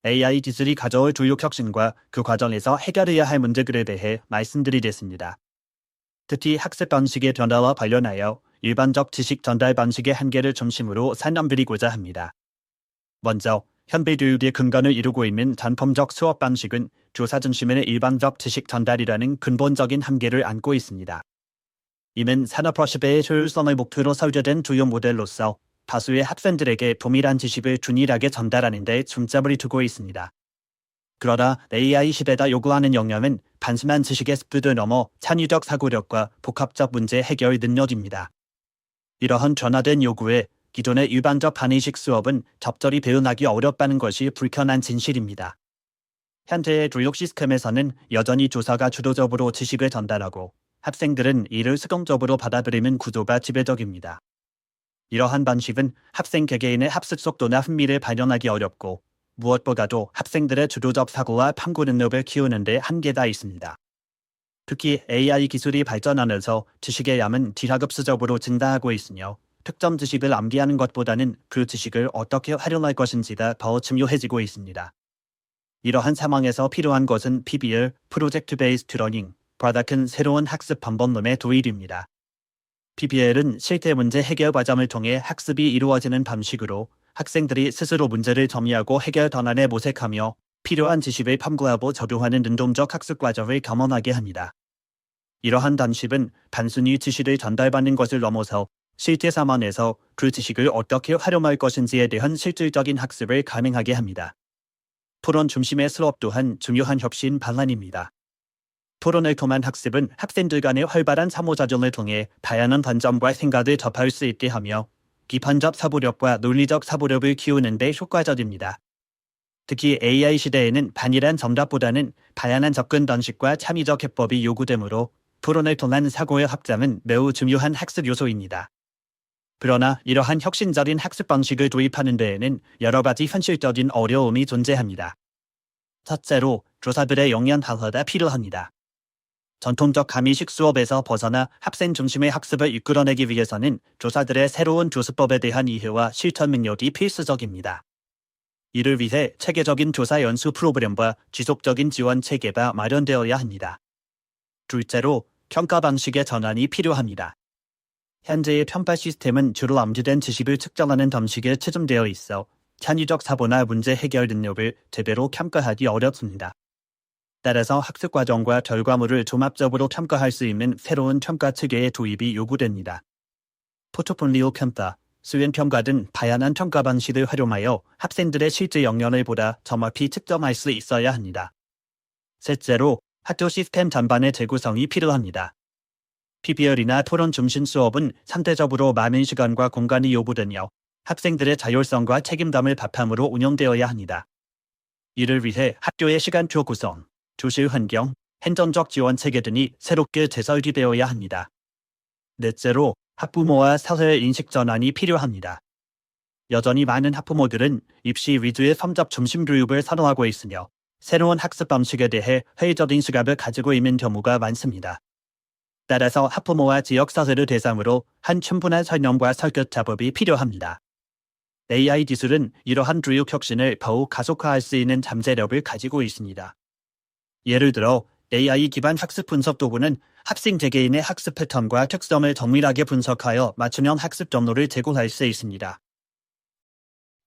AI 기술이 가져올 주요 혁신과 그 과정에서 해결해야 할 문제들에 대해 말씀드리겠습니다. 특히 학습 방식의 변화와 관련하여 일반적 지식 전달 방식의 한계를 중심으로 설명드리고자 합니다. 먼저 현대 교육의 근간을 이루고 있는 전통적 수업 방식은 조사 중심의 일반적 지식 전달이라는 근본적인 한계를 안고 있습니다. 이는 산업 시대의 효율성을 목표로 설계된 주요 모델로서 다수의 학생들에게 동일한 지식을 균일하게 전달하는 데 중점을 두고 있습니다. 그러나 AI 시대가 요구하는 역량은 단순한 지식의 습득을 넘어 창의적 사고력과 복합적 문제 해결 능력입니다. 이러한 변화된 요구에 기존의 일반적 반의식 수업은 적절히 대응하기 어렵다는 것이 불편한 진실입니다. 현재의 교육 시스템에서는 여전히 조사가 주도적으로 지식을 전달하고 학생들은 이를 수동적으로 받아들이는 구조가 지배적입니다. 이러한 방식은 학생 개개인의 학습 속도나 흥미를 반영하기 어렵고 무엇보다도 학생들의 주도적 사고와 탐구 능력을 키우는 데 한계가 있습니다. 특히 AI 기술이 발전하면서 지식의 양은 기하급수적으로 증가하고 있으며 특정 지식을 암기하는 것보다는 그 지식을 어떻게 활용할 것인지가 더 중요해지고 있습니다. 이러한 상황에서 필요한 것은 PBL, Project Based Learning, 과 같은 새로운 학습 방법론의 도입입니다. PBL은 실제 문제 해결 과정을 통해 학습이 이루어지는 방식으로 학생들이 스스로 문제를 정의하고 해결 방안에 모색하며 필요한 지식을 탐구하고 적용하는 능동적 학습 과정을 경험하게 합니다. 이러한 방식은 단순히 지식을 전달받는 것을 넘어서 실제 상황에서 그 지식을 어떻게 활용할 것인지에 대한 실질적인 학습을 가능하게 합니다. 토론 중심의 수업 또한 중요한 혁신 방안입니다. 토론을 통한 학습은 학생들 간의 활발한 상호작용을 통해 다양한 관점과 생각을 접할 수 있게 하며 비판적 사고력과 논리적 사고력을 키우는 데 효과적입니다. 특히 AI 시대에는 단일한 정답보다는 다양한 접근 방식과 창의적 해법이 요구되므로 토론을 통한 사고의 확장은 매우 중요한 학습 요소입니다. 그러나 이러한 혁신적인 학습 방식을 도입하는 데에는 여러 가지 현실적인 어려움이 존재합니다. 첫째로 교사들의 역량 강화가 필요합니다. 전통적 가미식 수업에서 벗어나 학생 중심의 학습을 이끌어내기 위해서는 교사들의 새로운 교수법에 대한 이해와 실천 능력이 필수적입니다. 이를 위해 체계적인 교사 연수 프로그램과 지속적인 지원 체계가 마련되어야 합니다. 둘째로 평가 방식의 전환이 필요합니다. 현재의 평가 시스템은 주로 암기된 지식을 측정하는 방식에 치중되어 있어 창의적 사고나 문제 해결 능력을 제대로 평가하기 어렵습니다. 따라서 학습 과정과 결과물을 종합적으로 평가할 수 있는 새로운 평가 체계의 도입이 요구됩니다. 포트폴리오 평가, 수행 평가 등 다양한 평가 방식을 활용하여 학생들의 실제 역량을 보다 정확히 측정할 수 있어야 합니다. 셋째로 학교 시스템 전반의 재구성이 필요합니다. PBL이나 토론 중심 수업은 상대적으로 많은 시간과 공간이 요구되며 학생들의 자율성과 책임감을 바탕으로 운영되어야 합니다. 이를 위해 학교의 시간표 구성, 교실 환경, 행정적 지원 체계 등이 새롭게 재설계되어야 합니다. 넷째로 학부모와 사회의 인식 전환이 필요합니다. 여전히 많은 학부모들은 입시 위주의 성적 중심 교육을 선호하고 있으며 새로운 학습 방식에 대해 회의적인 시각을 가지고 있는 경우가 많습니다. 따라서 학부모와 지역사회를 대상으로 한 충분한 설명과 설득 작업이 필요합니다. AI 기술은 이러한 교육 혁신을 더욱 가속화할 수 있는 잠재력을 가지고 있습니다. 예를 들어 AI 기반 학습 분석 도구는 학생 개개인의 학습 패턴과 특성을 정밀하게 분석하여 맞춤형 학습 경로를 제공할 수 있습니다.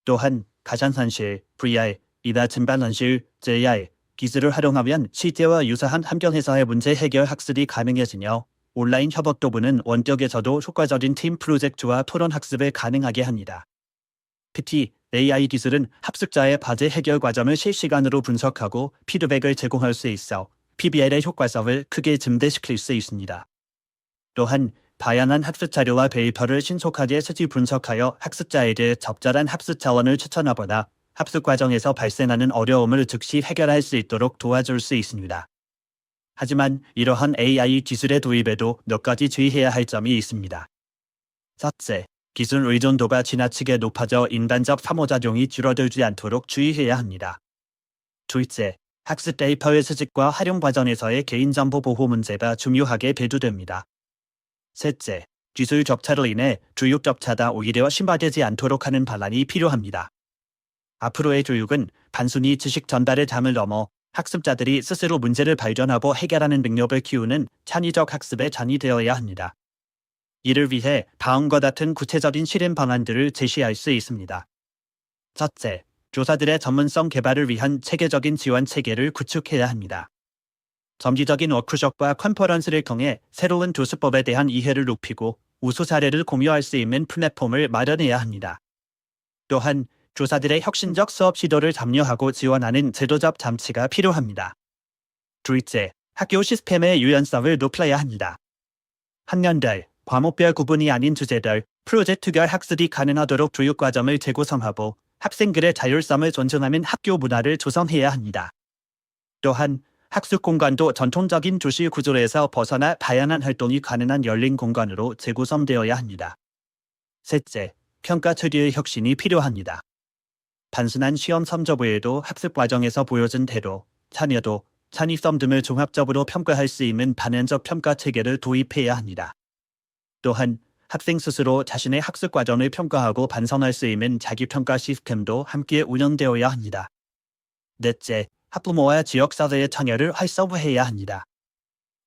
또한 가상현실, VR, 이나 증강현실, JR 기술을 활용하면 실제와 유사한 환경에서의 문제 해결 학습이 가능해지며 온라인 협업 도구는 원격에서도 효과적인 팀 프로젝트와 토론 학습을 가능하게 합니다. 특히 AI 기술은 학습자의 과제 해결 과정을 실시간으로 분석하고 피드백을 제공할 수 있어 PBL의 효과성을 크게 증대시킬 수 있습니다. 또한 다양한 학습 자료와 데이터를 신속하게 수집 분석하여 학습자에게 적절한 학습 자원을 추천하거나 학습 과정에서 발생하는 어려움을 즉시 해결할 수 있도록 도와줄 수 있습니다. 하지만 이러한 AI 기술의 도입에도 몇 가지 주의해야 할 점이 있습니다. 첫째, 기술 의존도가 지나치게 높아져 인간적 상호작용이 줄어들지 않도록 주의해야 합니다. 둘째, 학습 데이터의 수집과 활용 과정에서의 개인정보 보호 문제가 중요하게 대두됩니다. 셋째, 기술 격차로 인해 교육 격차가 오히려 심화되지 않도록 하는 방안이 필요합니다. 앞으로의 교육은 단순히 지식 전달의 장을 넘어 학습자들이 스스로 문제를 발견하고 해결하는 능력을 키우는 창의적 학습의 장이 되어야 합니다. 이를 위해 다음과 같은 구체적인 실행 방안들을 제시할 수 있습니다. 첫째, 교사들의 전문성 개발을 위한 체계적인 지원 체계를 구축해야 합니다. 정기적인 워크숍과 컨퍼런스를 통해 새로운 교수법에 대한 이해를 높이고 우수 사례를 공유할 수 있는 플랫폼을 마련해야 합니다. 또한 교사들의 혁신적 수업 시도를 참여하고 지원하는 제도적 장치가 필요합니다. 둘째, 학교 시스템의 유연성을 높여야 합니다. 학년별, 과목별 구분이 아닌 주제별, 프로젝트별 학습이 가능하도록 교육 과정을 재구성하고 학생들의 자율성을 존중하는 학교 문화를 조성해야 합니다. 또한 학습 공간도 전통적인 교실 구조에서 벗어나 다양한 활동이 가능한 열린 공간으로 재구성되어야 합니다. 셋째, 평가 체계의 혁신이 필요합니다. 단순한 시험 성적 외에도 학습 과정에서 보여준 태도, 참여도, 창의성 등을 종합적으로 평가할 수 있는 다면적 평가 체계를 도입해야 합니다. 또한 학생 스스로 자신의 학습 과정을 평가하고 반성할 수 있는 자기평가 시스템도 함께 운영되어야 합니다. 넷째, 학부모와 지역사회의 참여를 활성화해야 합니다.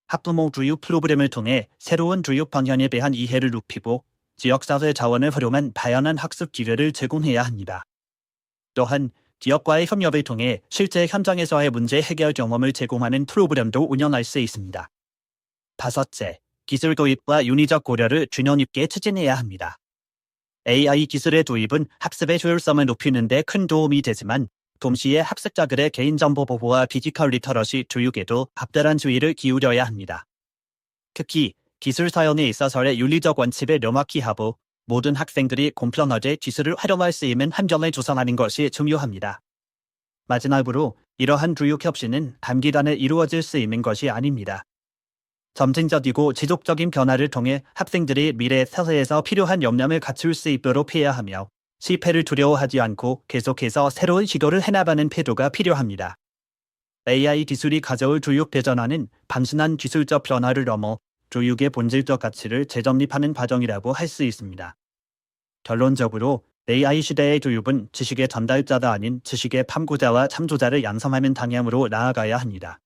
학부모 교육 프로그램을 통해 새로운 교육 방향에 대한 이해를 높이고 지역사회 자원을 활용한 다양한 학습 기회를 제공해야 합니다. 또한 기업과의 협력을 통해 실제 현장에서의 문제 해결 경험을 제공하는 프로그램도 운영할 수 있습니다. 다섯째, 기술 도입과 윤리적 고려를 균형 있게 추진해야 합니다. AI 기술의 도입은 학습의 효율성을 높이는 데 큰 도움이 되지만 동시에 학습자들의 개인정보 보호와 디지털 리터러시 교육에도 각별한 주의를 기울여야 합니다. 특히 기술 사용에 있어서의 윤리적 원칙을 명확히 하고 모든 학생들이 공평하게 기술을 활용할 수 있는 환경을 조성하는 것이 중요합니다. 마지막으로 이러한 교육 혁신은 단기간에 이루어질 수 있는 것이 아닙니다. 점진적이고 지속적인 변화를 통해 학생들이 미래 사회에서 필요한 역량을 갖출 수 있도록 해야 하며 실패를 두려워하지 않고 계속해서 새로운 시도를 해나가는 태도가 필요합니다. AI 기술이 가져올 교육 대전환은 단순한 기술적 변화를 넘어 교육의 본질적 가치를 재정립하는 과정이라고 할 수 있습니다. 결론적으로 AI 시대의 교육은 지식의 전달자가 아닌 지식의 탐구자와 참조자를 양성하는 방향으로 나아가야 합니다.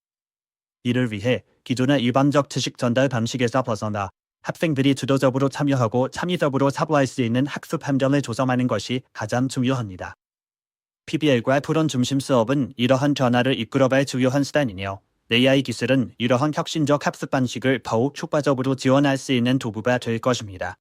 이를 위해 기존의 일반적 지식 전달 방식에서 벗어나 학생들이 주도적으로 참여하고 창의적으로 사고할 수 있는 학습 환경을 조성하는 것이 가장 중요합니다. PBL과 토론 중심 수업은 이러한 변화를 이끌어갈 중요한 수단이며 AI 기술은 이러한 혁신적 학습 방식을 더욱 효과적으로 지원할 수 있는 도구가 될 것입니다.